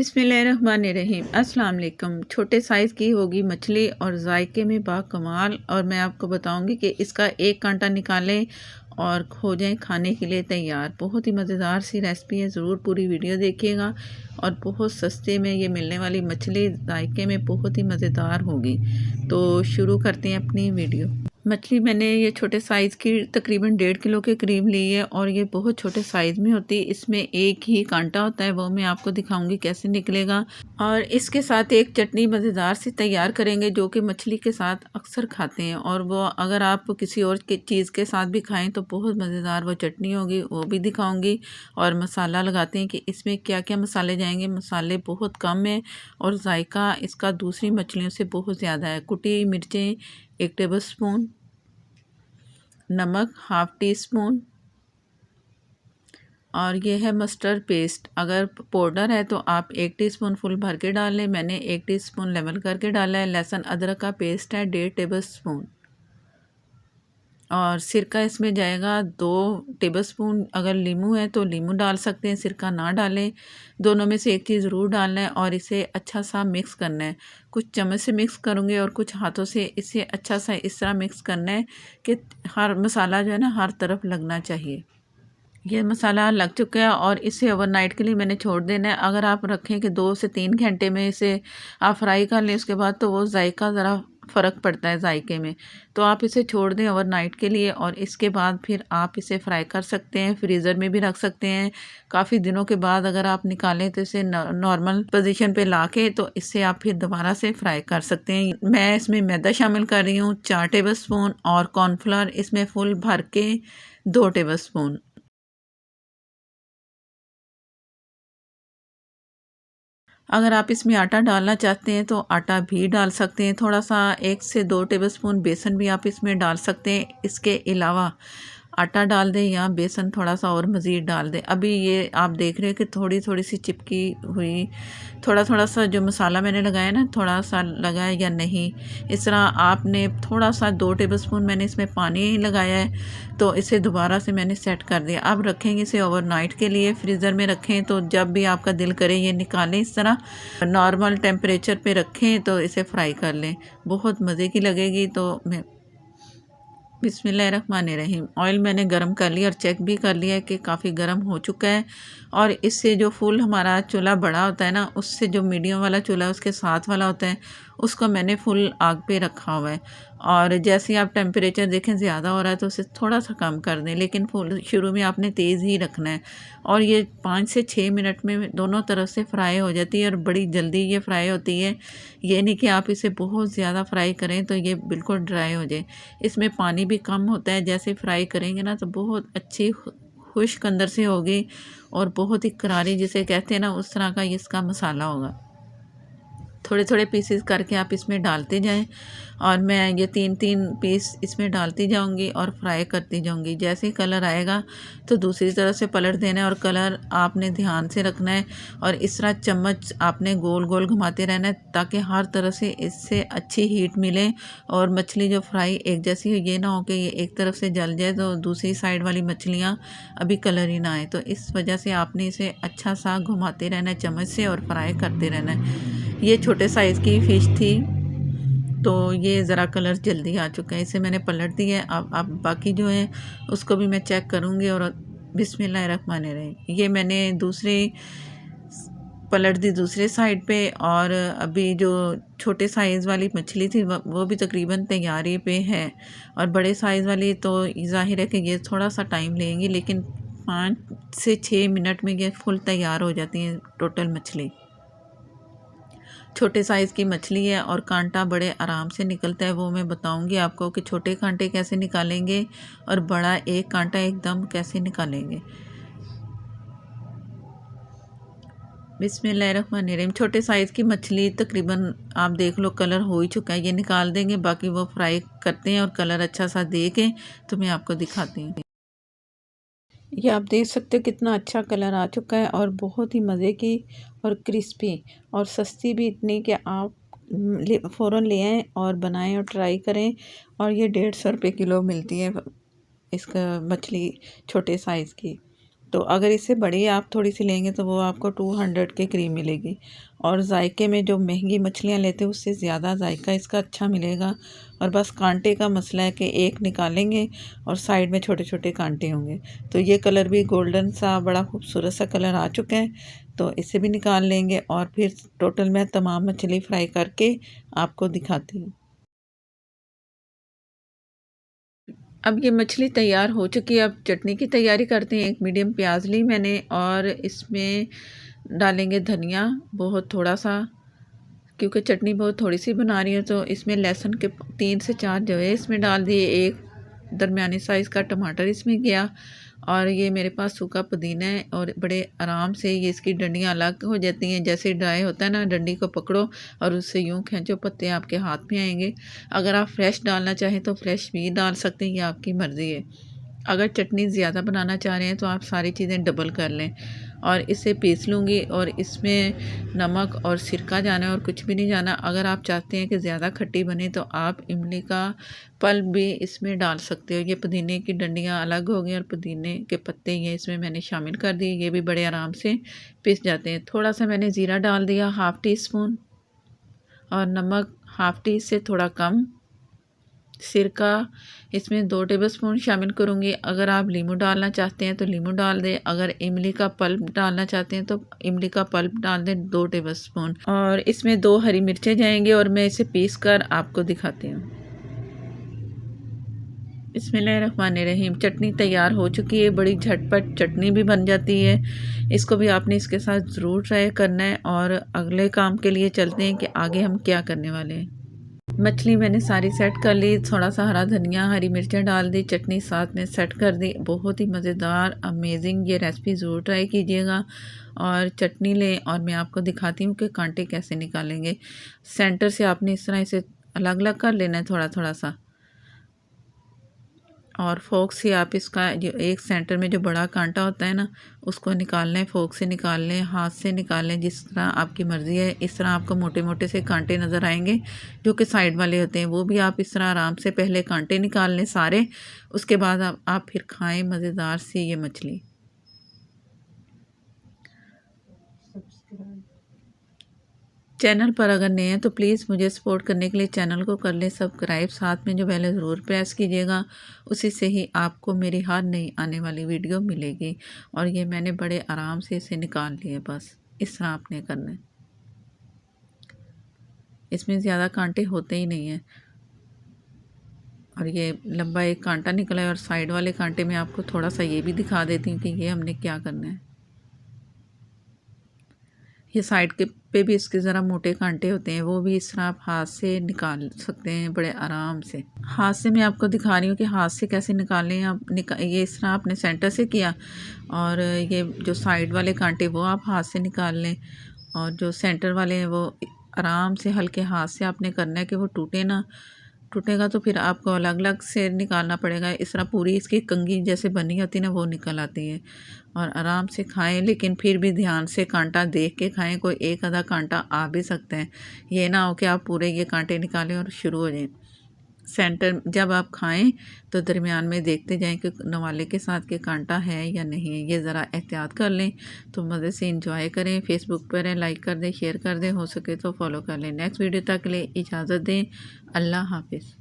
बिस्मिल्लाहिर्रहमानिर्रहीम। अस्सलाम वालेकुम। छोटे साइज़ की होगी मछली और जायके में बाकमाल, और मैं आपको बताऊंगी कि इसका एक कांटा निकालें और हो जाए खाने के लिए तैयार। बहुत ही मज़ेदार सी रेसिपी है, ज़रूर पूरी वीडियो देखिएगा। और बहुत सस्ते में ये मिलने वाली मछली जायके में बहुत ही मज़ेदार होगी। तो शुरू करते हैं अपनी वीडियो। मछली मैंने ये छोटे साइज़ की तकरीबन 1.5 किलो के करीब ली है, और ये बहुत छोटे साइज़ में होती है। इसमें एक ही कांटा होता है, वो मैं आपको दिखाऊंगी कैसे निकलेगा। और इसके साथ एक चटनी मज़ेदार सी तैयार करेंगे जो कि मछली के साथ अक्सर खाते हैं, और वो अगर आप किसी और के चीज़ के साथ भी खाएं तो बहुत मज़ेदार वो चटनी होगी, वो भी दिखाऊंगी। और मसाला लगाते हैं कि इसमें क्या क्या मसाले जाएंगे। मसाले बहुत कम है और जायका इसका दूसरी मछलियों से बहुत ज़्यादा है। कुटी मिर्चें 1 टेबल स्पून, नमक 1/2 टी स्पून, और ये है मस्टर्ड पेस्ट। अगर पाउडर है तो आप 1 टीस्पून फुल भर के डाल लें। मैंने 1 टीस्पून लेवल करके डाला है। लहसुन अदरक का पेस्ट है 1.5 टेबल स्पून, और सिरका इसमें जाएगा 2 टेबल स्पून। अगर नींबू है तो नींबू डाल सकते हैं, सिरका ना डालें। दोनों में से एक चीज़ ज़रूर डालना है, और इसे अच्छा सा मिक्स करना है। कुछ चम्मच से मिक्स करूँगी और कुछ हाथों से इसे अच्छा सा इस तरह मिक्स करना है कि हर मसाला जो है ना हर तरफ लगना चाहिए। ये मसाला लग चुका है, और इसे ओवरनाइट के लिए मैंने छोड़ देना है। अगर आप रखें कि 2 से 3 घंटे में इसे आप फ्राई कर लें, उसके बाद तो वो जायका ज़रा फ़र्क पड़ता है जायके में। तो आप इसे छोड़ दें ओवरनाइट के लिए, और इसके बाद फिर आप इसे फ्राई कर सकते हैं। फ्रीज़र में भी रख सकते हैं। काफ़ी दिनों के बाद अगर आप निकालें तो इसे नॉर्मल पोजीशन पे ला के तो इससे आप फिर दोबारा से फ्राई कर सकते हैं। मैं इसमें मैदा शामिल कर रही हूँ 4 टेबल स्पून, और कॉर्नफ्लोर इसमें फुल भर के 2 टेबल स्पून। अगर आप इसमें आटा डालना चाहते हैं तो आटा भी डाल सकते हैं। थोड़ा सा 1 से 2 टेबलस्पून बेसन भी आप इसमें डाल सकते हैं। इसके अलावा आटा डाल दें या बेसन थोड़ा सा और मज़ीद डाल दें। अभी ये आप देख रहे हैं कि थोड़ी थोड़ी सी चिपकी हुई, थोड़ा थोड़ा सा जो मसाला मैंने लगाया ना थोड़ा सा लगा है या नहीं। इस तरह आपने थोड़ा सा 2 टेबलस्पून मैंने इसमें पानी लगाया है, तो इसे दोबारा से मैंने सेट कर दिया। अब रखेंगे इसे ओवरनाइट के लिए फ्रीज़र में रखें, तो जब भी आपका दिल करे ये निकालें, इस तरह नॉर्मल टेम्परेचर पे रखें तो इसे फ्राई कर लें। बहुत मज़े की लगेगी। तो मैं बिस्मिल्लाहिर्रहमानिर्रहीम। ऑयल मैंने गरम कर लिया और चेक भी कर लिया है कि काफ़ी गरम हो चुका है। और इससे जो फुल हमारा चूल्हा बड़ा होता है ना, उससे जो मीडियम वाला चूल्हा है उसके साथ वाला होता है, उसको मैंने फुल आग पे रखा हुआ है। और जैसे ही आप टेम्परेचर देखें ज़्यादा हो रहा है तो उसे थोड़ा सा कम कर दें, लेकिन फुल शुरू में आपने तेज़ ही रखना है। और ये 5 से 6 मिनट में दोनों तरफ से फ्राई हो जाती है, और बड़ी जल्दी ये फ्राई होती है। ये नहीं कि आप इसे बहुत ज़्यादा फ्राई करें तो ये बिल्कुल ड्राई हो जाए। इसमें पानी भी कम होता है। जैसे फ्राई करेंगे ना तो बहुत अच्छी खुश्क अंदर से होगी, और बहुत ही करारी जिसे कहते हैं ना उस तरह का इसका मसाला होगा। थोड़े थोड़े पीसेस करके आप इसमें डालते जाएं, और मैं ये 3-3 पीस इसमें डालती जाऊंगी और फ्राई करती जाऊंगी। जैसे ही कलर आएगा तो दूसरी तरफ से पलट देना है, और कलर आपने ध्यान से रखना है। और इस तरह चम्मच आपने गोल गोल घुमाते रहना है ताकि हर तरफ से इससे अच्छी हीट मिले, और मछली जो फ्राई एक जैसी हो। ये ना हो कि ये एक तरफ से जल जाए तो दूसरी साइड वाली मछलियाँ अभी कलर ही ना आए। तो इस वजह से आपने इसे अच्छा सा घुमाते रहना है चम्मच से, और फ्राई करते रहना है। ये छोटे साइज़ की फ़िश थी, तो ये ज़रा कलर जल्दी आ चुका है। इसे मैंने पलट दिया है। अब बाकी जो है उसको भी मैं चेक करूँगी। और बिस्मिल्लाहिर्रहमानिर्रहीम, ये मैंने दूसरे पलट दी दूसरे साइड पे। और अभी जो छोटे साइज़ वाली मछली थी वो भी तकरीबन तैयारी पे है, और बड़े साइज़ वाली तो ज़ाहिर है कि ये थोड़ा सा टाइम लेंगी, लेकिन 5 से 6 मिनट में ये फुल तैयार हो जाती हैं टोटल मछली। छोटे साइज़ की मछली है और कांटा बड़े आराम से निकलता है। वो मैं बताऊंगी आपको कि छोटे कांटे कैसे निकालेंगे और बड़ा एक कांटा एकदम कैसे निकालेंगे। बिस्मिल्लाहिर्रहमानिर्रहीम। छोटे साइज़ की मछली तकरीबन आप देख लो कलर हो ही चुका है, ये निकाल देंगे। बाकी वो फ्राई करते हैं और कलर अच्छा सा दे के तो मैं आपको दिखाती हूँ। ये आप देख सकते हो कितना अच्छा कलर आ चुका है, और बहुत ही मज़े की और क्रिस्पी, और सस्ती भी इतनी कि आप फ़ौरन ले आएँ और बनाएं और ट्राई करें। और ये 150 रुपये किलो मिलती है इसका मछली छोटे साइज़ की। तो अगर इससे बड़ी आप थोड़ी सी लेंगे तो वो आपको 200 के करीब मिलेगी। और जायके में जो महंगी मछलियाँ लेते हैं उससे ज़्यादा जायका इसका अच्छा मिलेगा। और बस कांटे का मसला है कि एक निकालेंगे और साइड में छोटे छोटे कांटे होंगे। तो ये कलर भी गोल्डन सा बड़ा खूबसूरत सा कलर आ चुका है, तो इसे भी निकाल लेंगे और फिर टोटल मैं तमाम मछली फ्राई करके आपको दिखाती हूँ। अब ये मछली तैयार हो चुकी है। अब चटनी की तैयारी करते हैं। एक मीडियम प्याज ली मैंने और इसमें डालेंगे धनिया बहुत थोड़ा सा, क्योंकि चटनी बहुत थोड़ी सी बना रही है। तो इसमें लहसुन के 3 से 4 जो है इसमें डाल दिए। एक दरमियानी साइज़ का टमाटर इसमें गया। और ये मेरे पास सूखा पुदीना है और बड़े आराम से ये इसकी डंडियाँ अलग हो जाती हैं। जैसे ड्राई होता है ना, डंडी को पकड़ो और उससे यूँ खींचो, पत्ते आपके हाथ में आएंगे। अगर आप फ्रेश डालना चाहें तो फ्रेश भी डाल सकते हैं, ये आपकी मर्ज़ी है। अगर चटनी ज़्यादा बनाना चाह रहे हैं तो आप सारी चीज़ें डबल कर लें। और इसे पीस लूँगी और इसमें नमक और सिरका जाना है और कुछ भी नहीं जाना। अगर आप चाहते हैं कि ज़्यादा खट्टी बने तो आप इमली का पल्प भी इसमें डाल सकते हो। ये पुदीने की डंडियाँ अलग हो गई और पुदीने के पत्ते ये इसमें मैंने शामिल कर दिए। ये भी बड़े आराम से पिस जाते हैं। थोड़ा सा मैंने ज़ीरा डाल दिया, हाफ़ टी स्पून, और नमक हाफ़ टी से थोड़ा कम। सिरका इसमें 2 टेबलस्पून शामिल करूँगी। अगर आप नींबू डालना चाहते हैं तो नींबू डाल दें। अगर इमली का पल्प डालना चाहते हैं तो इमली का पल्प डाल दें 2 टेबलस्पून। और इसमें 2 हरी मिर्चें जाएंगी और मैं इसे पीस कर आपको दिखाती हूँ। बिस्मिल्लाहिर्रहमानिर्रहीम। चटनी तैयार हो चुकी है। बड़ी झटपट चटनी भी बन जाती है। इसको भी आपने इसके साथ ज़रूर ट्राई करना है। और अगले काम के लिए चलते हैं कि आगे हम क्या करने वाले हैं। मछली मैंने सारी सेट कर ली। थोड़ा सा हरा धनिया, हरी मिर्चें डाल दी, चटनी साथ में सेट कर दी। बहुत ही मज़ेदार अमेजिंग ये रेसिपी ज़रूर ट्राई कीजिएगा। और चटनी लें और मैं आपको दिखाती हूँ कि कांटे कैसे निकालेंगे। सेंटर से आपने इस तरह इसे अलग अलग कर लेना है थोड़ा थोड़ा सा। और फोक से आप इसका जो एक सेंटर में जो बड़ा कांटा होता है ना, उसको निकाल लें। फोक से निकाल लें, हाथ से निकाल लें, जिस तरह आपकी मर्ज़ी है। इस तरह आपको मोटे मोटे से कांटे नज़र आएंगे जो कि साइड वाले होते हैं, वो भी आप इस तरह आराम से पहले कांटे निकाल लें सारे। उसके बाद आप फिर खाएं मज़ेदार सी ये मछली। चैनल पर अगर नए हैं तो प्लीज़ मुझे सपोर्ट करने के लिए चैनल को कर लें सब्सक्राइब। साथ में जो बेल है ज़रूर प्रेस कीजिएगा, उसी से ही आपको मेरी हर नई आने वाली वीडियो मिलेगी। और ये मैंने बड़े आराम से इसे निकाल लिए। बस इस तरह आपने करना है। इसमें ज़्यादा कांटे होते ही नहीं हैं। और ये लंबा एक कांटा निकला है। और साइड वाले कांटे में आपको थोड़ा सा ये भी दिखा देती हूँ कि ये हमने क्या करना है। ये साइड के पे भी इसके ज़रा मोटे कांटे होते हैं, वो भी इस तरह आप हाथ से निकाल सकते हैं बड़े आराम से। हाथ से मैं आपको दिखा रही हूँ कि हाथ से कैसे निकालें। आप ये इस तरह आपने सेंटर से किया और ये जो साइड वाले कांटे वो आप हाथ से निकाल लें। और जो सेंटर वाले हैं वो आराम से हल्के हाथ से आपने करना है कि वो टूटे ना। टूटेगा तो फिर आपको अलग अलग से निकालना पड़ेगा। इस तरह पूरी इसकी कंघी जैसे बनी होती है ना, वो निकल आती है। और आराम से खाएं, लेकिन फिर भी ध्यान से कांटा देख के खाएं। कोई एक आधा कांटा आ भी सकता है, ये ना हो कि आप पूरे ये कांटे निकालें और शुरू हो जाएं। सेंटर जब आप खाएं तो दरमियान में देखते जाएं कि नवाले के साथ के कांटा है या नहीं है। ये ज़रा एहतियात कर लें तो मज़े से इंजॉय करें। फेसबुक पर है, लाइक कर दें, शेयर कर दें, हो सके तो फॉलो कर लें। नेक्स्ट वीडियो तक के लिए इजाज़त दें। अल्लाह हाफिज़।